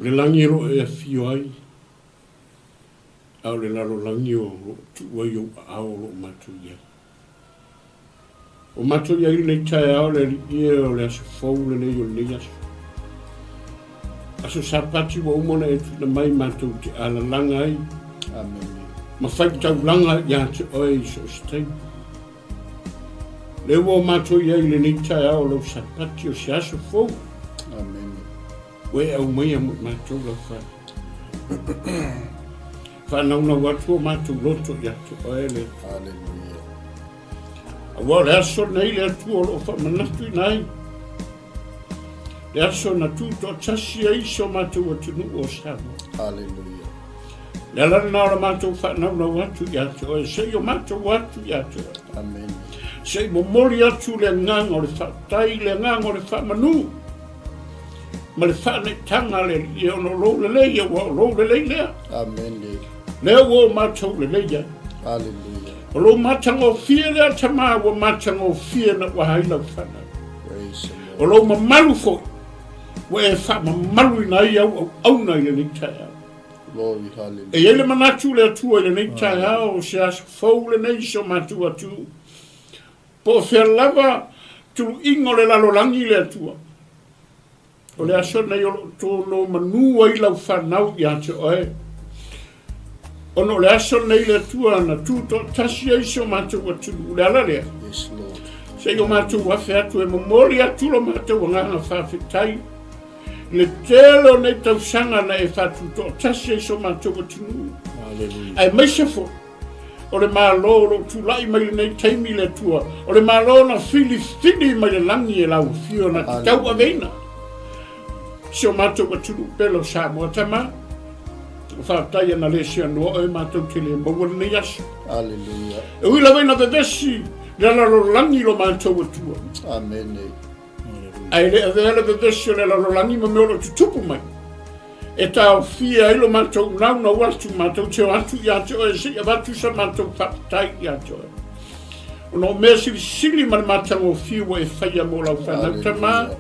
Le langi ro e fio ai, au le laro langi o tu wai o au lo matu ia. O matu ia i le tae au le ia o le aso fau le nei o le aso. Aso sapati wa umona e tu na mai matu te ala langa ai. Amen. Ma whai tau langa ia te oi so stei. Le wo matu ia i le nei tae au lo sapati o se aso fau. Amen. We au mai amu matu la whai. Whanau watu o matu loto ia te oi le. Hallelujah. Awa le aso nei le atu o lo whamanatu nai. Le aso na tutoatasi ai so matu o tunu o Samoa. Hallelujah. Le alana na ora matu whanau watu ia te oi. Sei o matu watu ia te oi. Amen. Sei momoli atu le ngang o le whatai le ngang o le whamanu. Ma le whane tanga le i ono lo le leia wa lo le leia. Amen. Lea wo matu le leia. Hallelujah. O lo matango fia lea tama wa matango fia na wahaila whana. Praise the O Lord. lo mamalu fo. Wa e whamamalu ina i au na i le tae au. Glory, hallelujah. E ele manatu le atua i le nei tae au se as fau le nei so matu atu. Po fea lava tu ingo le lalolangi le atua. O le aso nei o tono manua i lau whanau i ate oe. Ono le aso nei le atua na tutoatasi ai so matu atu le ala lea. Yes, Lord. Se o matu wafe atu e mamori atu lo matu nganga whawhetai. Le telo nei tausanga na e whatutoatasi ai so matu atu. Hallelujah. Ai maise fo. o le malo lo tulai mai nei taimi le tua o le malo na fili mai le langi e lau fio na tau aveina si o matou wa tulu pelo Samoa tama o whaatai ana le si anua o e matou te le maua le nei asu Alleluia. e ui lawe na vevesi le ala lo langi lo matou wa tua Amen. ai le avele vevesi o le ala lo langi ma meo lo tutupu mai e tau fia ilo matou nau na watu matou te o atu i ato e si a watu sa matou whaatai i ato e ono mea sili ma le matau o fiwa e whaia mo lau whanau tama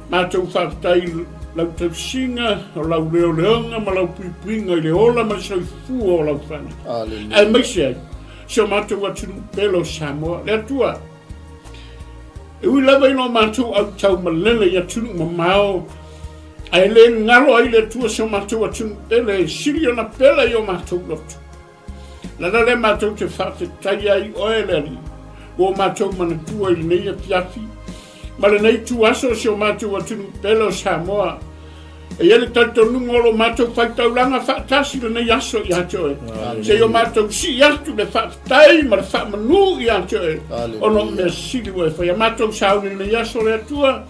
matou whaatai lau tau singa o lau leo leonga ma lau puipuinga i le ola ma sau fua o lau whanau ai maise ai so matou watu pelo Samoa le atua e ui lawa ino matou au tau malele i atunu ma mao ai le ngalo ai le tua so matou atunu pele sili ona pele i o matou lotu lana le matou te whaatai ai o e leri o matou mana tua i nei a piafi ma le nei tu aso se o matou atunu pele Samoa e ele tanto nungolo matou whaitaulanga whaatasi le nei aso i ato e se o matou si atu le whaatai ma le whaamanu i ato e ono mea sili o e whaia matou sauni nei aso le atua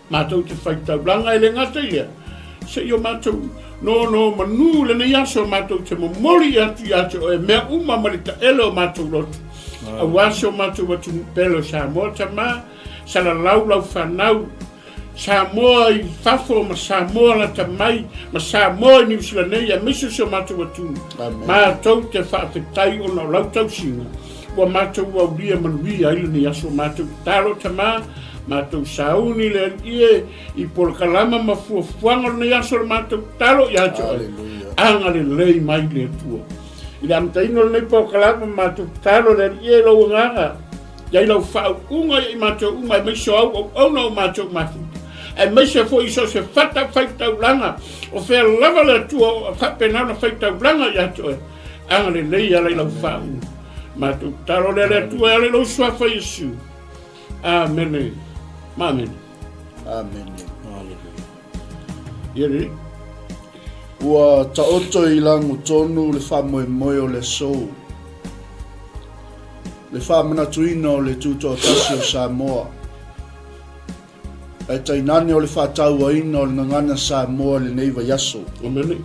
matou te whaitaulanga e le ngata ia se o matou no manu le nei aso matou te momori atu i ato e mea uma marita ele o matou lotu a wasi o matou atunu pele Samoa tama sala lau whanau Samoa i fafo ma Samoa la tamai ma Samoa i New Zealand nei a miso se o matou atunu matou te whaafetai o na lau tau singa wa matou au lia manuia ili ni aso matou talo tama matou sauni le ie i por kalama ma fuafuanga nei aso le matou talo i ato anga le lei mai le tua i le amtaino le nei por kalama matou talo le ie lo nganga ia i lau whau unga i matou unga i meiso au na o matou mafu e meise fo iso se fata whaitaulanga o whea lava le tua o whapenana whaitaulanga i ato e anga le lei ala i lau whau matou talo le tua ala i lau suafa Yesu amen amen Amen. Yeri Ua taoto i langu tonu le whamoe o le sou. Le whamanatuina o le tutoatasi o Samoa. E tainane o le whatauaina o le ngangana Samoa le neiva yaso. amen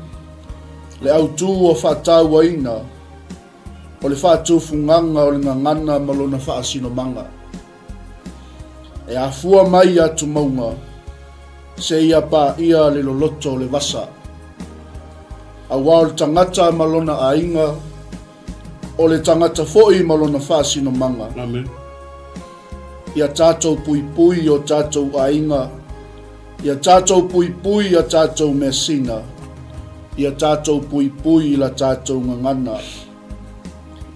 Le autu o whatauaina o le whatufunganga o le ngangana malona whaasino manga. E afua mai atu maunga se ia pa ia le loloto le vasa. A wao le tangata malona a inga o le tangata foi malona whaasino manga. amen Ia tātou pui pui o tātou a inga. Ia tātou pui pui a tātou mesina. Ia tātou pui pui la tātou ngangana.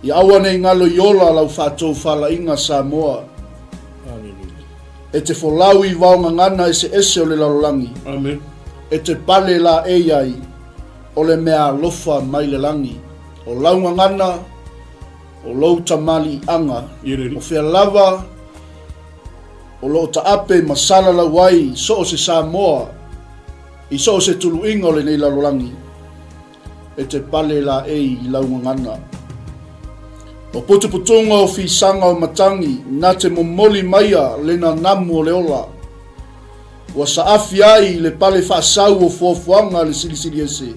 Ia awa nei ngalo yola lau whatou whala inga Samoa. E te wholau i waonga ngana e se ese o le lalolangi. amen E te pale la e ai o le mea lofa mai le langi. O launga ngana, o lou tamali anga, Yeri o whea lava, o lo ta ape masala la wai so o se Samoa, i so o se tulu inga o le nei lalolangi. E te pale la e i launga ngana. O putuputunga o fisanga o matangi, na te momoli maia le na namu o le ola. Wa sa afi ai le pale whaasau o fuafuanga le silisili ese.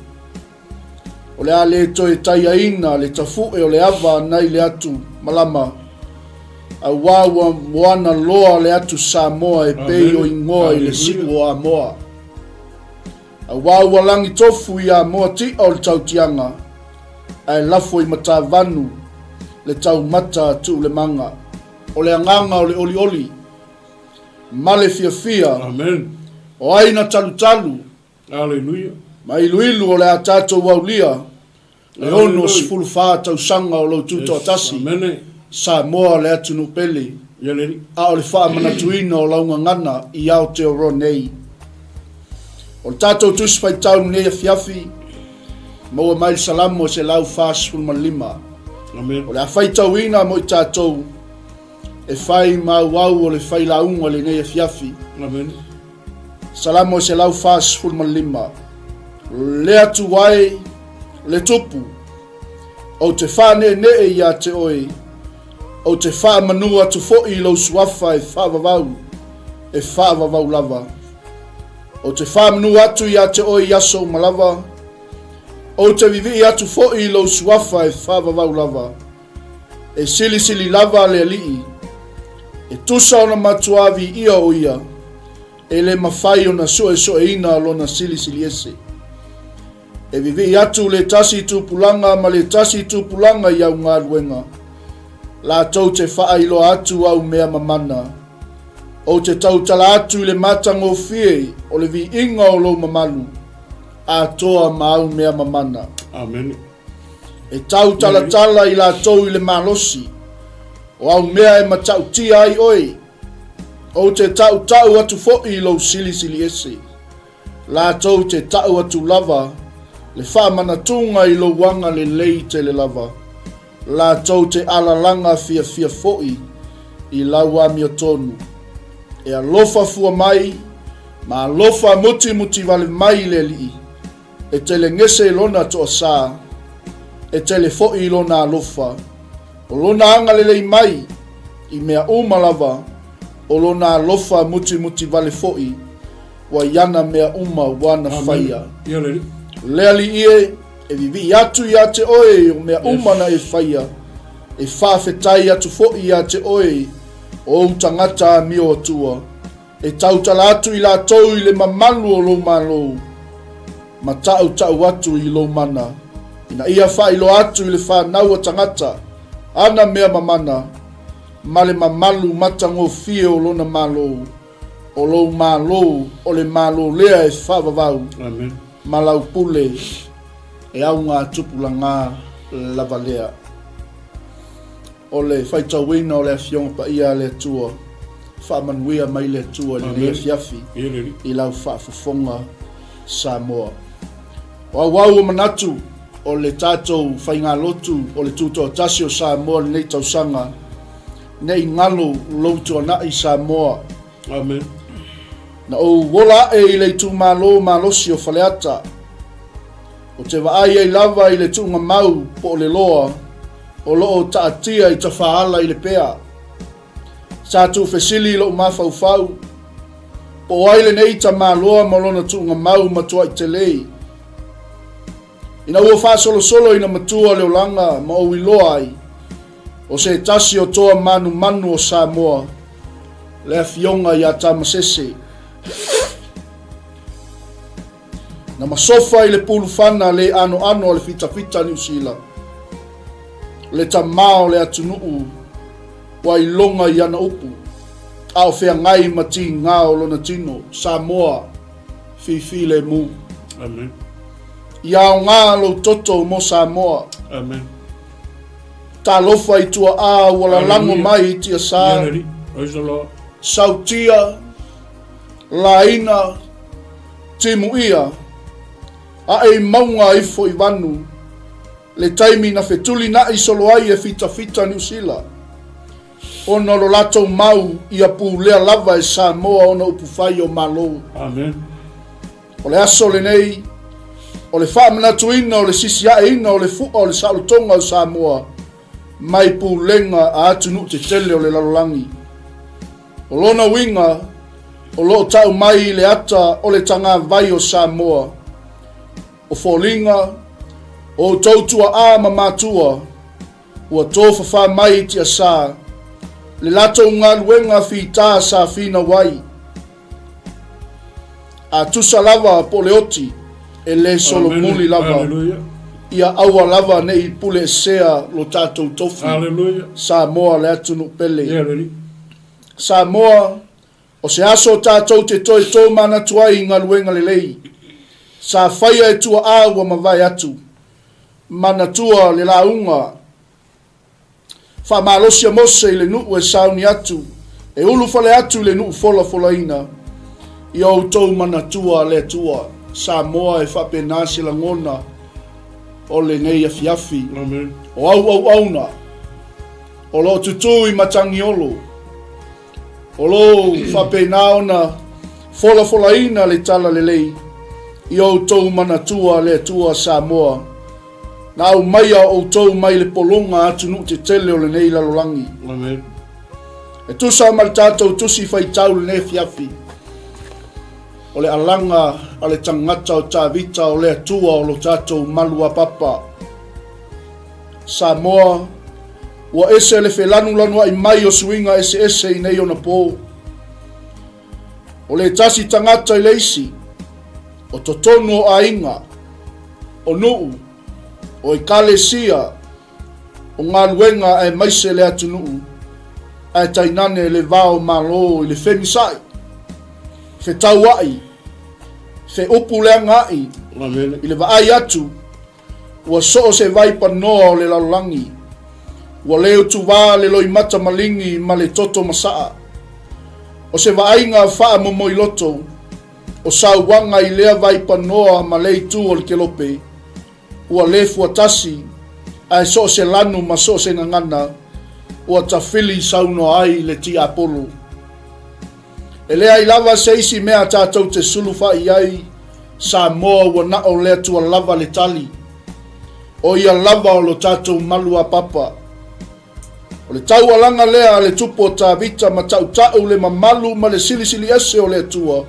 O le ale toe taia ina le tafu e o le ava nai le atu malama. A wawa moana loa le atu Samoa e pei o ingoa i le siku o Amoa. A wawa langi tofu i Amoa ti o le tautianga. A lafo i matavanu le tau mata tu le manga. O le anganga o le oli oli. Male fia fia. amen O aina talu talu. hallelujah Ma ilu o le atato waulia. Le ono sifulu faa tau sanga o lo tutoatasi. amen Samoa le atunu pele. Yeri A o le faa manatuina o launga ngana i au te oro nei. O le tatou tuspai tau nei a fiafi. Maua mai salamo se lau faa sifulu malima. amen O le awhai tauina mo i tātou e whai mau o le whai launga le nei a fiafi. amen Salamo se lau fas fulma lima. Le atu wai le tupu. o te whāne ia te oi, o te whāmanua tu fo'i lo suafa e whāvavau lava. O te whāmanua atu ia te oi aso malava, o te vivi atu fo'i lo suafa e whāvavau lava. E sili lava le alii, e tusa ona matuavi ia o ia, e le mawhai ona soe ina lona sili ese. E vivi atu le tasi tupulanga ma le tasi tupulanga iau ngā luenga. La tau te whailo atu au mea mamana. O te tautala atu le matango fie o le vi inga o lo mamalu. A toa ma au mea mamana. Amen. E tautala i la tau i le malosi. O au mea e matautia ai oi. O te tau atu fo'i lo sili ese. La tau te tau atu lava. Le whamanatunga i lo wanga le leite le lava. La tau te alalanga fia fo'i i laua mia tonu. E alofa fua mai, ma alofa muti vale mai le li. E tele ngese lona toa sa, e tele fo'i lona alofa. O lona anga le mai, i mea lava, o lona alofa muti vale fo'i, wa yana mea wana whaia. Lea li ie, e vivi atu ia te oe o mea na e whaia, e whawhetai atu fo'i ia te oe o tangata mio atua, e tautala atu i la tau i le mamalu o lo malo, ma tau atu i lo mana, ina ia whailo atu i le whanau a tangata, ana mea mamana, ma le mamalu matango fie o lona malo, o lo malo, o le malo lea e whavavau. Amen. Malau pule e au ngā tupulanga lava lea. O le whaitawina o le awhionga pa ia le atua, whaamanuia mai le atua le lea fiafi i lau whaafafonga Samoa. O au o manatu o le tātou whainga lotu o le tutoatasi o Samoa le nei tausanga, nei ngalo Lotu Samoa. Amen. Na o wola e le tu malosi o faleata. O te waai e lava i le tunga mau po le loa, o loo taatia i tawhaala i le pea. Sa tu fesili lo mawhauwhau, po waile nei ta maloa malona tunga mau matua i te lei. Ina ua whasolo ina matua leo langa ma o iloa ai, o se tasi o toa manu o Samoa, le awhionga i a tamasese. Na masofa i le pulufana le ano le fita New Zealand. Le tamao le atunuu wa ilonga i ana upu. Ao fea ngai mati ngā o lona tino Samoa fifi le mu. Amen. Iao ngā lo toto mo Samoa. Amen. Ta lofa i tua wala lango mai i tia sa. Praise the Lord. Sautia laina timu ia a e maunga i fo i wanu le taimi na fetuli na i solo ai e fita New Zealand ono lo lato mau i a pulea lava e Samoa ono upufai o malo. Amen. O le aso le nei o le whaamanatu ina o le sisia ina o le fuqa o le salutonga o Samoa mai pulenga a atunu te tele o le lalolangi o lona winga o lo tau mai le ata o le tanga vai o Samoa. O folinga, o tautua mamatua, ua tofa wha mai tia sa, le lato ngā luenga fita sa fina wai. A tusa lava po le oti, e le solo muli lava. Hallelujah. Ia aua lava ne I pule sea lo tatou tofu. Hallelujah. Samoa le atunu pele. Yeah, ready. Samoa, o se aso tātou te toi tō mana tuai ngā luenga le lei. Sa whaia e tua awa mawai atu. Mana tua le launga. Wha malosia mose I le nuu e sauni atu. E ulu fale atu le nuu fola ina. I au tau mana tua le tua. Samoa e whape nasi la ngona. O le nei afiafi. Amen. O au na. O lo tutu I matangi olo. O lo whape naona fola ina le tala le lei. I au tau mana tua le tua Samoa. Na au mai au tau mai le polonga atu nu te tele o le nei lalolangi. Amen. E tusa ma le tātou tusi fai tau le ne fiafi. O le alanga a le tangata o tāvita o le atua o lo tātou malua papa. Samoa, ua ese le felanu lanu ai mai o suinga ese i nei o na pō. O le tasi tangata i leisi, o totono o ainga, o nuu, o i kalesia, o ngā luenga e maise le atu nuu, ai tainane le vao malo i le femisai, fe tauai, fe upu le angai, i le vaai atu, ua soo se vai panoa o le lalolangi, ua leo tuwa le loi mata malingi ma le toto masaa, o se vainga faa momo i loto, o sauwanga i lea vai panoa ma le tu o le kelope, ua le fuatasi, ai soo se lanu ma soo se ngangana, ua tawhili sauno ai le ti apolo. E lea i lava se isi mea tātou te sulufa i ai, Samoa ua nao lea tua lava le tali, o ia lava o lo tātou malua papa. O le tau alanga lea le tupo tā vita ma tau le mamalu ma le silisili ese o le tua.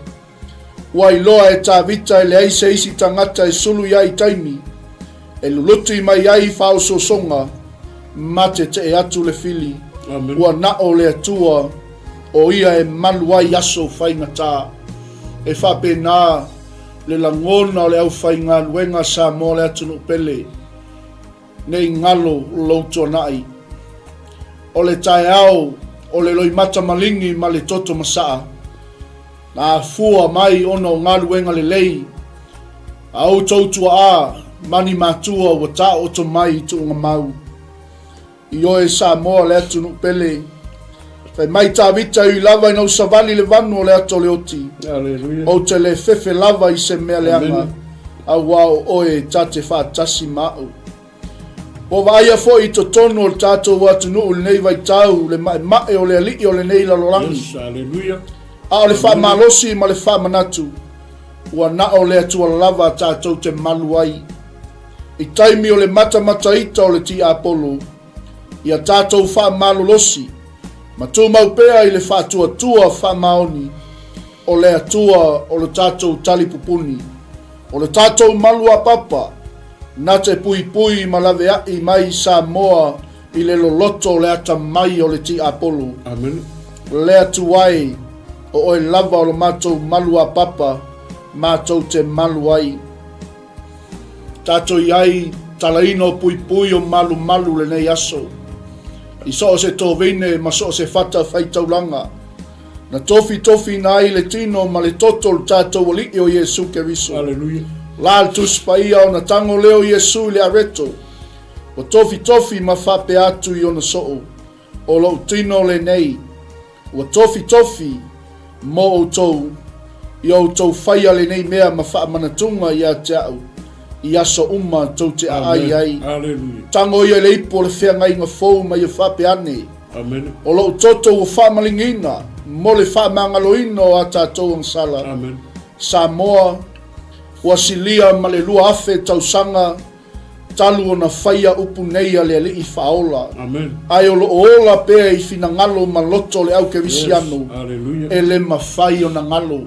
Ua iloa e tā vita e le aise isi tangata e sulu iai taimi, e luluti mai ai whao so songa, ma te e atu le fili. Amen. Ua nao le tua o ia e malu ai aso whainga tā. E whape nā le langona o le au whainga luenga Samoa le atunu pele. Nei ngalo Lotu nai. O le tae au, o le loi mata malingi ma le toto masaa. Na fua mai ono ngā luenga le lei. Au tautua a, mani matua wa ta oto mai tu ngā mau. I oe Samoa le atunu pele. Fai mai tā vita i lava i nau savali le vanu o le ato le oti. Alleluia. O te le fefe lava i se mea leanga. Au wao oe tate 𝚘𝚙𝚢 mau. O vaia fo i to tono o tātou watu nuu le nei vai tau, le mae o le alii o le nei lalolangi. Yes, alleluia. A o le wha malosi ma le wha manatu. Ua na o le atua lava tātou te malu ai. I taimi o le mata ita o le ti apolo. Ia tātou wha malolosi. Ma tū maupea i le wha tua wha maoni. O le atua o le tātou tali pupuni. O le tātou malua papa. Na te pui ma lave ai mai Samoa i le loloto le ata mai o le ti apolo. Amen. Le atuai o oe lava o le mātou malua papa, mātou te malu ai. Tātou iai talaino pui o malu le nei aso. I so se tōwine ma so se fata whaitaulanga. Na tofi na ai le tino ma le toto le tātou o liki o Jesu Keriso. Alleluia. La tuspa ia o na tango leo Jesu le areto. O tofi ma whape atu i o na soo. O lo tino le nei. O tofi mo o tou. I o tou whaia le nei mea ma wha manatunga i a te au. I aso uma tau te ai. Alleluia. Tango ia le ipo le whea ngai ngā fōu ma i a whape ane. Amen. O lo toto o wha malingina. Mo le wha mangaloina o a tātou ang sala. Amen. Samoa. Ua silia ma le lua afe tausanga talu o na whaia upu neia le alii whaola. Amen. Ai o lo ola pea i fina ngalo ma loto le au kerisiano. Alleluia. E le ma whai o na ngalo.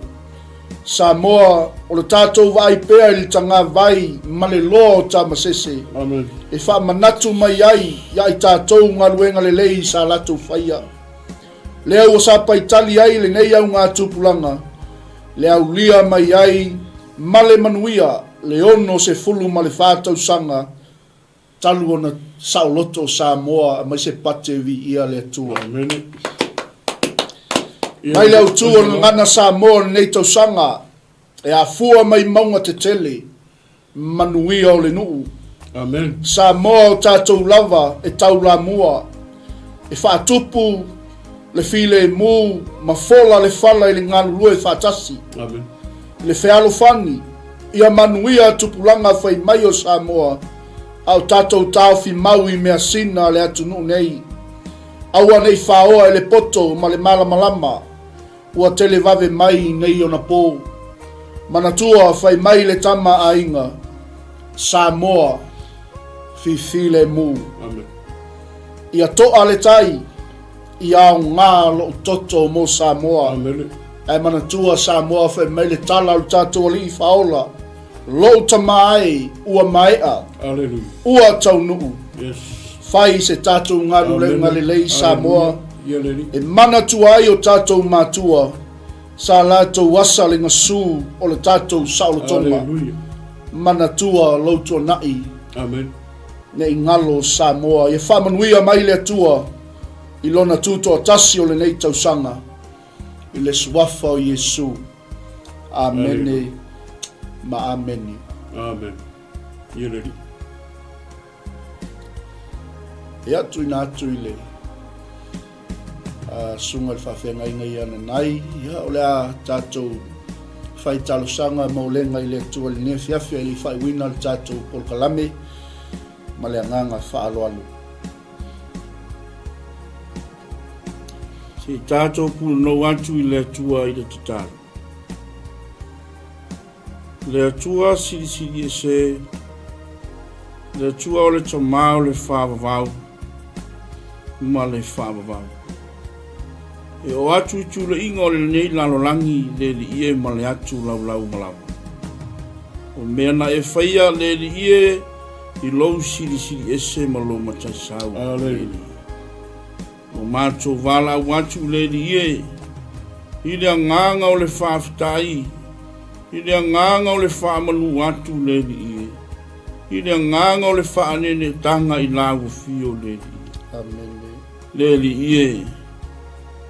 Samoa o le tātou vai pea i li tanga vai ma le loa o tā masese. Amen. E wha manatu mai ai ia i tātou ngā luenga le lei sa latou whaia. Lea ua sa paitali ai le nei au ngā tupulanga. Le au lia mai ai male manuia le ono se fulu ma le whātau sanga talu o na sauloto Samoa mai se pate vi ia le atua. Amen. Mai le autua na ngana Samoa nei tau sanga e a fua mai maunga te tele manuia o le nuu. Amen. Samoa o tātou lava e tau la mua e whaatupu le file mu ma fola le fala i le ngālu lue whaatasi. Amen. Le fealo fani ia manuia tupulanga fai mai o Samoa au tātou tau fi maui mea sina le atunu nei aua nei whaoa e le poto ma le malama ua tele vave mai nei o na pō manatua fai mai le tama a inga Samoa fifile mu. Amen. Ia toa le tai, ia o ngā lo toto mo Samoa. Amen. E manatua Samoa whai mai le tala o tātou li whaola. Lo tamai ua maea, Hallelujah. ua taunuu. Yes. Whai se tātou ngaru le ngalelei Samoa. Hallelujah. E manatua ai o tātou mātua. Sa lātou wasa le ngasū o le tātou saulotonga. Hallelujah. Manatua Lotu nai. Amen. Ne ingalo Samoa. Ia whamanuia mai le atua. I lona tutoatasi o le nei tausanga. I le suafa o Yesu. Amene. Ma ameni. Amen. Hallelujah. E atu ina atu i le. Sunga le whawhenga inga i ana nai. Ia o lea tātou whai talosanga maulenga i le atua le nea fiafia i le whai wina le tātou polkalame. Ma le anganga whaaloalu. Se tātou pulu no atu i le atua i le tataru. Le atua siri e se. Le atua o le tamau le whaavavau. Ma le whaavavau. E o atu i tūle inga o le nei lalolangi le li ie ma le atu lau malau. O mea na e whaia le li ie i lou siri ese ma lo matasau. O mātou wala au atu le li ie. I le anganga o le whaafitai. I le anganga o le whaamanu atu le li ie. I le anganga o le whaanene tanga i lagu fio le li ie. Amen. Le li ie.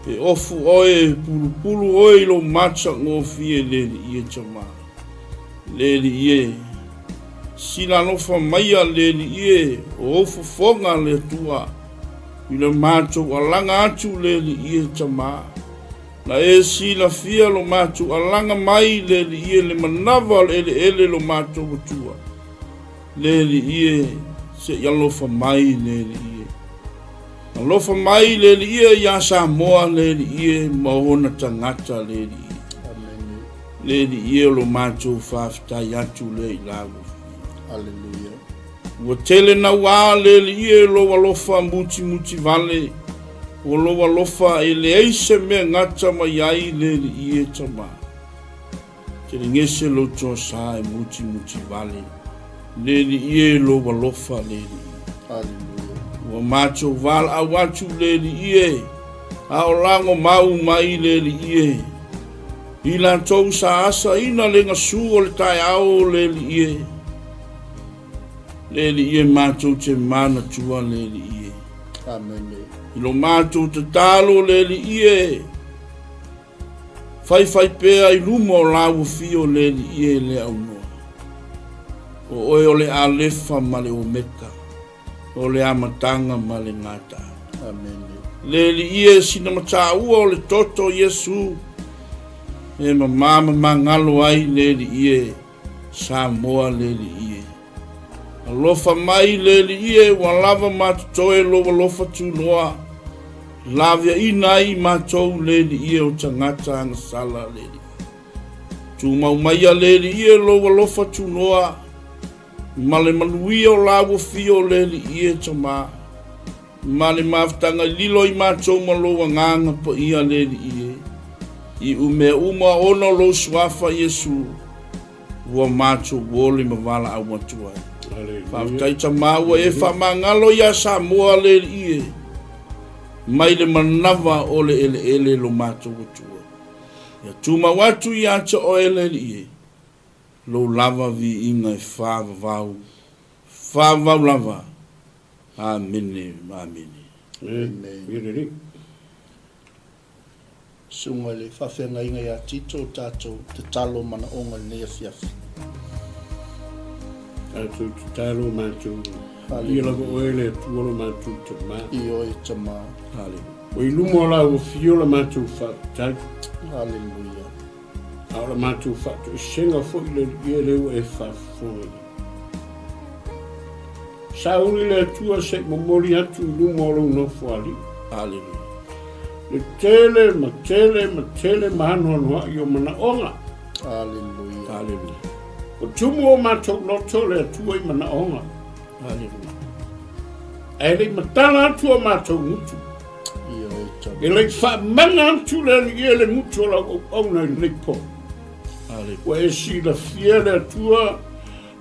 E ofu oe pulu oe lo matcha ngō fie le li ie tama. Le li ie. Sila nofa maia le li ie. O ofu fonga le tua. I le mātou alanga atu le li ie tama. Na e sila fia lo mātou alanga mai le li ie le manava ele lo mātou watua. Le li ie. Se yalofa mai le li ie. Alofa mai le li ia ia Samoa le li ia maona tangata le li ia. Amen. Le li ia lo mātou whaafitai atu le i lago. Alleluia. Ua tele na wā le li ia lo walofa muti vale. Ua lo walofa e le eise mea ngata mai ai le li ia tama. Tele ngese lo tosa e muti vale. Le li ia lo walofa le li ia. Alleluia. Ua mātou wala au atu le li ie. A o lango mau mai le li ie. I la tau sa asa ina le ngasu o le tai au le li ie. Le li ie mātou te mana tua le li ie. Amen. I lo mātou te talo le li ie. Fai pea i lumo o lau fio le li ie le au noa. O oe o le alefa ma le omeka. O le amatanga ma le ngata. Amen. Le li ie sina mata ua o le toto Yesu. E mama ngalo ai le li ie. Samoa le li ie. Alofa mai le li ie wa lava matoe lo lofa tu noa. Lavia inai matou le li ie o tangata anga sala le li. Tu mau maia le li ie lo lofa tu noa. Male manuia o lago fio le li ie tama. Male maftanga lilo i matou maloa nganga pa ia le li ie. I uma ono lo swafa Yesu. Ua matou wole mavala au matua. Faftai tama ua e whamangalo ia Samoa le li ie. Mai le manava o le ele lo matou watua. Ia tuma watu i ata o ele li ie. Lo lava vi inga e whaavavau lava. Amene. Amen. Sunga le whawhenga inga ia tito tātou te talo mana onga nea fiafi. Tātou te talo mātou. I lago oele tuolo mātou te mā. I oi tama. O i lumo la o fiola mātou whaatai. Halleluja. Aora mātou whaatou senga fo i le ia leo e whaafonga. Sa uri le tua se momori atu i lumo lo no fuali. Halleluja. Le tele mahano anua i o mana onga. Halleluja. O tumu o mātou loto le tua i mana onga. e le matala atu o mātou ngutu. E le whamanga atu le ngutu o la au nei nei po. Wa e si la fia le atua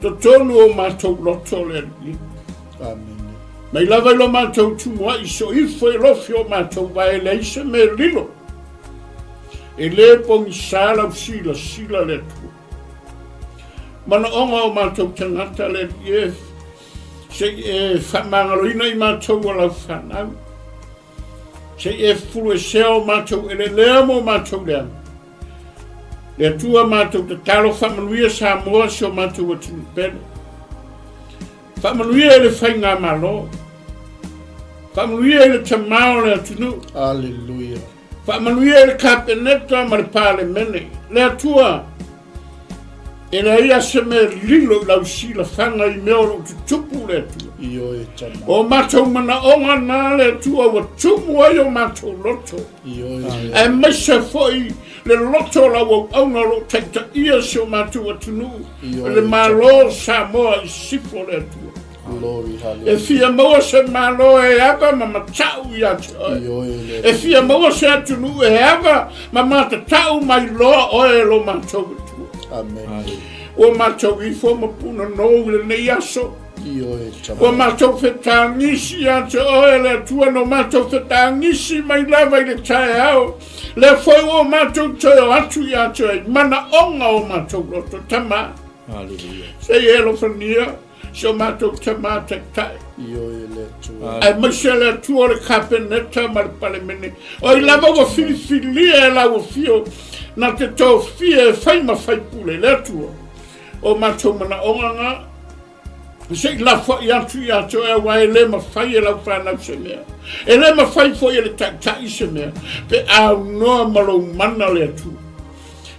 to tonu o mātou loto le ni. Mai lava ilo mātou tumua iso ifo e lofi o mātou vai le isa me lilo. E le pongi sala sila le atua. Mana onga o mātou tangata le ni se e whamangaloina i mātou o lau whanau. Se e fulu e seo mātou e le lea mo mātou lea. Le atua mātou te talo whamanuia Samoa seo mātou o tunu pene. Whamanuia e le whainga malo. Whamanuia e le tamao le atunu. Alleluia. Whamanuia e le kapeneta ma le pāle mene. Le atua e la ia se me lilo lau sila whanga i mea o tutupu le atua. O mātou mana onga nā le atua wa tumu ai o mātou loto. E maisa foi le loto la wa auna lo taita ia se o mātou atunu. Le malo Samoa i sifo le atua. E fia maua se malo e ava ma matau i atu oe. E fia maua se atunu e ava ma matatau mai loa oe lo mātou atua. Amen. O mātou i fo mapuna nou le nei aso. O mātou whetangisi atu oe le atua no mātou whetangisi mai lava i le tae au. Le foi o mātou toio atu i atu e mana onga o mātou loto tama. Se i elofania. So mātou tama te tae. Ai maise le atua le kapeneta ma le pale mene. O i lava wa filifilia e lau fio. Na te tau fia e whai ma whai pule le atua. O mātou mana onga ngā. Se i la whai atu i atu e wa e le ma whai e lau whanau se mea. E le ma whai fo e le tai se mea. Pe au noa malo mana le atua.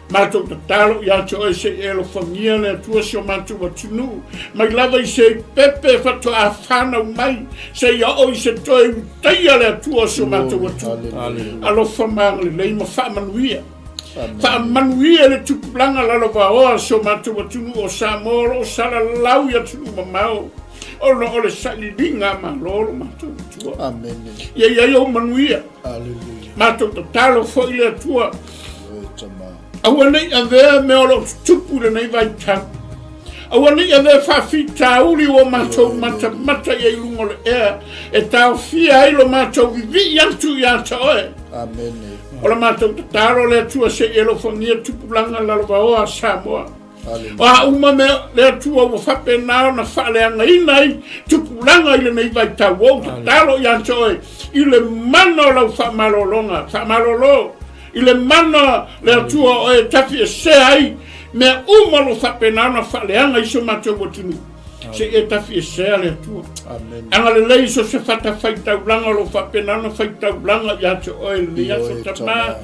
Mātou te talo i atu e se e lo whangia le atua se o mātou wa tunu. Mai lava i se pepe whato a whanau mai. Se i o i se toi utaia le atua se o mātou wa tunu. Alo whamanga le lei ma whamanuia. Whamanuia le tupulanga lalo waoa se o mātou wa tunu o Samoa o sala lau i atu mamau. O no o le saliringa ma lolo mātou wa tua. Amen. Ia o manuia. Alleluia. Mātou te talo fo i le atua. Aua nei a vea me o lo tupu le nei vai tau. Aua nei a vea whawhi tauri o mātou mata i lungo le ea. E tau fia ai lo mātou i vi antu i ata oe. Amen. O la mātou te taro le atua se e lo whangia tupulanga lalo waoa Samoa. O a uma me le atua o whape nao na whaleanga inai tupulanga i le nei vai tau. O te taro i ata oe. I le mana o lau whamalolonga. Whamalolo. I le mana le atua o e tafi e se ai mea umalo whapenana whaleanga iso mātou o tunu. Se e tafi e se le atua. Anga le lei so se whata whaitaulanga lo whapenana whaitaulanga i atu o e lia so tamā.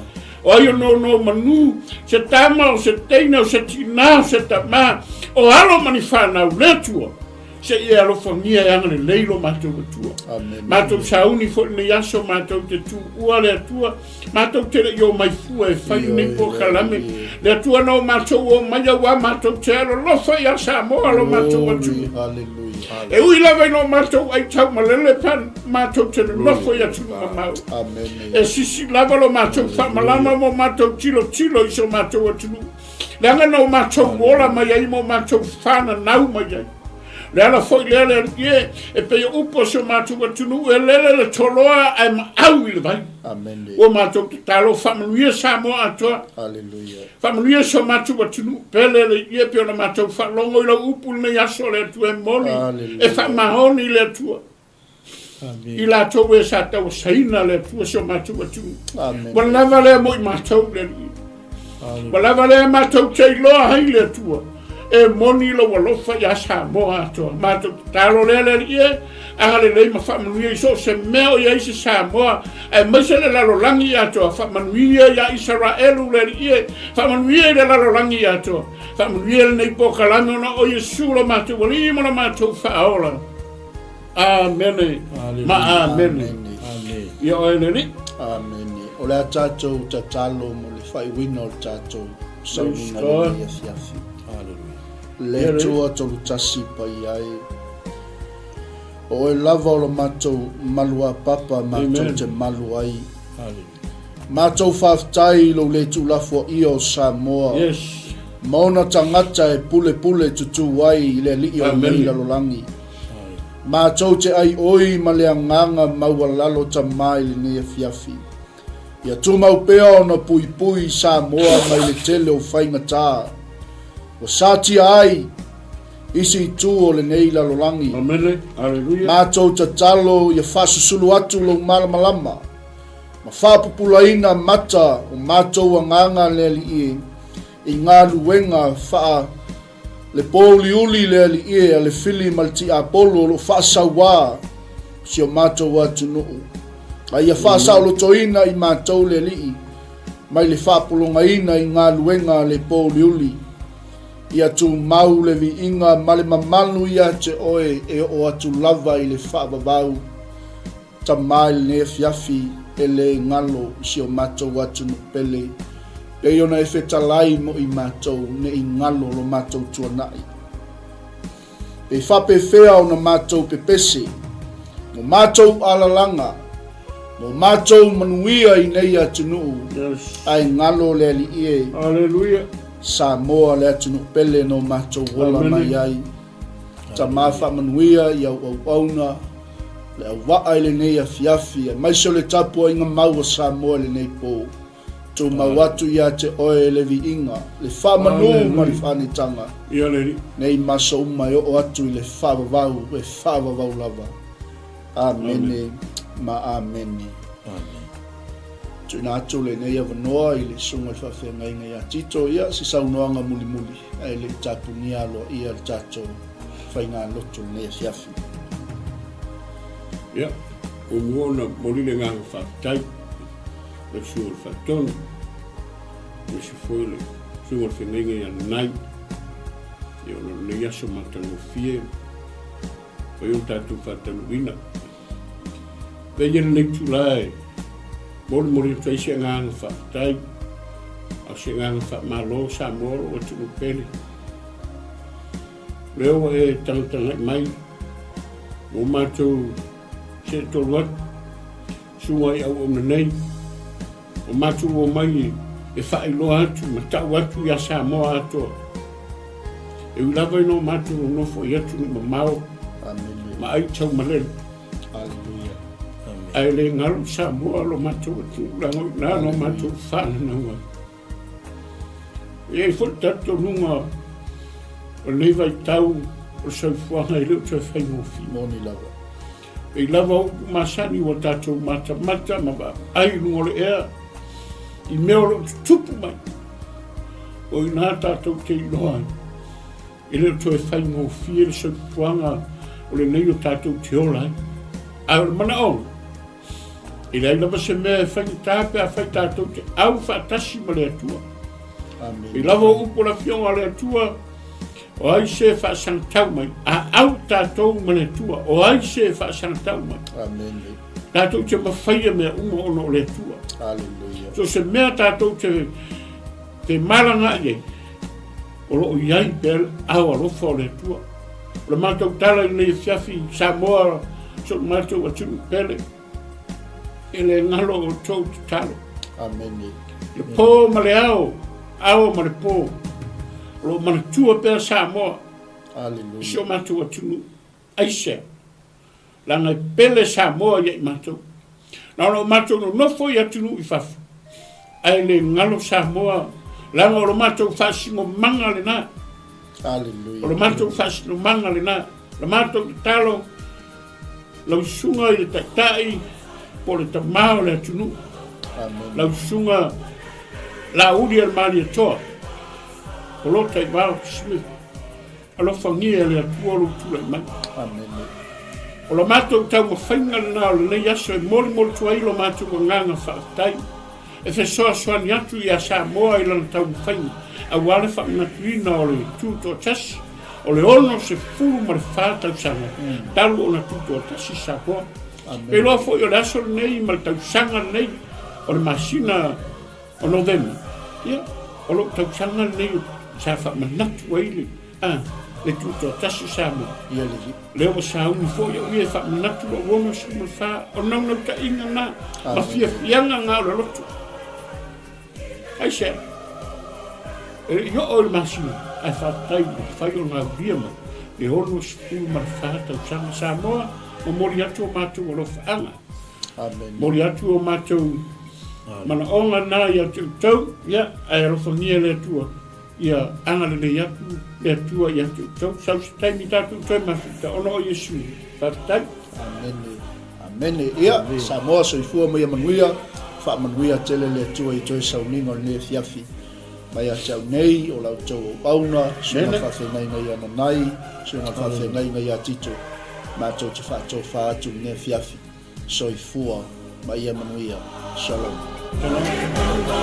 O aio no manu, se tama o se teina o se tina o se tamā. O alo mani whanau le atua. Se e alo whangia e anga le leilo mātou atua. Mātou sauni fo ni aso mātou te tu ua le atua. Mātou te reo mai fua e whai nei po kalame. Le atua no mātou o mai awa mātou te alo lofa i a Samoa lo mātou atua. E ui lawa no mātou ai tau malele pan mātou te lofa i atu mamau. E sisi lava lo mātou whamalama mo mātou tilo iso mātou atu. Le anga no mātou wola mai ai mo mātou whana nau mai ai. Le ala foi le e pe upo so mātou atunu e le toloa ai ma au i le vai. Amen. O mātou te talo whamanuia Samoa atoa. Alleluia. Whamanuia so mātou atunu pele le ie pe ona mātou whalongo i la upu nei aso le atua e moli. E whamahoni le atua. I la tau e sa tau saina le atua so mātou atunu. Amen. Walava le mo i mātou le ie. Walava le mātou te iloa hai le atua. E moni lo walofa ya Samoa atoa. Mātou talo le ie. Anga le lei ma whamanuia iso se meo ia isi Samoa. E maise le lalolangi atoa. Whamanuia ia Israelu le ie. Whamanuia le lalolangi atoa. Whamanuia le nei pokalami ona o Yesu lo mātou wali mo la mātou whaola. Amen. Ma amen. Ia oe neni. Amen. O le a tātou ta talo mo le whai wina o le tātou. Saunga le ia fiafi. Le tua tolu tasi pai ai. O e lava o lo mātou malua papa mātou te malu ai. Mātou whaftai lo le tūlafo i o Samoa. Yes. Mauna tangata e pule pule tutu ai i le li o nei lalolangi. Mātou te ai oi ma le anganga maua lalo ta mai le nea fiafi. Ia tūmau pea o na pui pui Samoa mai le tele o Faiga tā. O sātia ai isi tū o le nei lalolangi. Amene, aleluia. Mātou ta talo ia whasusulu atu lo malamalama. Ma whapupulaina mata o mātou anganga le li i ngā luenga wha le pōli uli le li a le fili malti apolo lo whaasawā si o mātou atu nuu. Ai a whaasau lo toina i mātou le li mai le whapulonga ina i ngā luenga le pōli uli. Ia tu mau le vi inga male mamanu ia te oe e o atu lava i le whaavavau ta mai le fiafi e le ngalo si o mātou atu pele. E iona e whetalai mo i mātou ne i ngalo lo mātou tuanai. E whape whea o na mātou pepese, mo mātou alalanga, mo mātou manuia i nei atu nuu, ai ngalo le ali ie. Aleluia. Samoa le atu nuu pele no mātou wola mai ai. Ta mawha manuia i au auna, le au waa le nei a fiafi, mai so le tapua inga maua Samoa le nei pō. Tu mawatu ia te oe le vi inga, le whamanu ma le whanitanga. Ia leri. Nei masa umai o atu i le whavavau, e whavavau lava. Amene, ma amene. Tu ina atu le nei avanoa i le sunga i whawhenga inga ia tito ia, si saunoanga muli muli, ai le tatu nialo ia le tato whainga lotu nei a fiafi. Ia, o muona mori le nganga whaftai. Le suol fatton, le si foi le suol fenenga ia nai, e ono le yaso matano fie, o yon tatu fatano wina. Veia le tulai, mori tai se nganga whaftai, au se nganga whamalo Samoa o tunu pele. Leo e tangtanga mai, o mātou se toluat, sua i au o nei, o matu o mai e whaeloa atu, ma tau atu ia Samoa atoa. E ulawa ino matu o nofo i atu ma mao, ma ai tau malele. Aleluia. Ai le ngaru Samoa lo matu atu, lango i nano matu whana naua. E fol tato nunga o lewa i tau o saufuanga i leo tau whaingofi. Moni lava. E lava o masani o tato mata mata, ma ai lungo le ea, i mea o tupu mai. O i nā tātou te iloa. I leo tō e whaingo fie le saupuanga o le nei o tātou te ola. A o mana o. I rei lava se mea e whaingi tāpe a whai tātou te au whaatasi ma le atua. I lava o upo la fionga le atua. O ai se whaasangtau mai. A au tātou ma le atua. O ai se whaasangtau mai. Amen. Tātou te mawhaia mea unga ono le atua. Aleluia. So se mea tātou te maranga i o loo iai pēr au alofa o le atua. O le mātou tala i nei fiafi Samoa, so le mātou atunu pele. E le ngalo o tau te talo. Amen. Le pō ma le ao ma le pō. O lo manatua pēr Samoa. Aleluia. Si o mātou atunu aisea. Langa pele Samoa i mātou. Na o mātou no nofo i atunu i whafu. Ai le ngalo Samoa, langa o lo mātou whasingo manga le nā. Aleluia. O lo mātou whasingo manga le nā. Le mātou te talo, lau sunga i le taitai, po le tamao le atunu. Amen. Lau sunga, la uri al mali atoa. O lo tai wao kisimi. Alo whangia le atua lo tula i mai. Amen. O lo mātou tau ma whainga le nā, o le nei aso e mori tua ilo mātou ma nganga whaatai. E whesoa soani atu i a Samoa i lana tau whainga. A wale whaangatuina o le Tutoatasi. O le ono se furu ma le whātau sanga. Talu o na Tutoatasi Samoa. E loa fo i o le aso le nei, ma le tau sanga nei. O le masina o novema. Ia, o lo tau sanga le nei, sa wha manatu waile. le tutoatasi Samoa. Ia le. Leo sa uni fo ya ui e whamanatu lo wono si mo wha o nauna ka inga na ma fia fianga ngā o lotu. Ai se. Yo o le masina ai whatai mo whai o ngā uria ma le hono si pū ma whātau sanga Samoa ma mori atu o mātou o lo whaanga. Amen. Mori atu o mātou mana onga nā ia tau ia ai alofangia le atua ia angale le atu le atua ia tau sau se taimi tātou toi mawhita ono o Yesu whātai. Amen. Amen. Ia, Samoa soifua mai amanuia, wha amanuia tele le atua I toi sauninga le fiafi. Mai a tau nei o lau tau o pauna, sunga whawhengai ngai ana nai, sunga whawhengai ngai a tito, mātou te whātou whātu ne fiafi. Soifua mai amanuia. Shalom.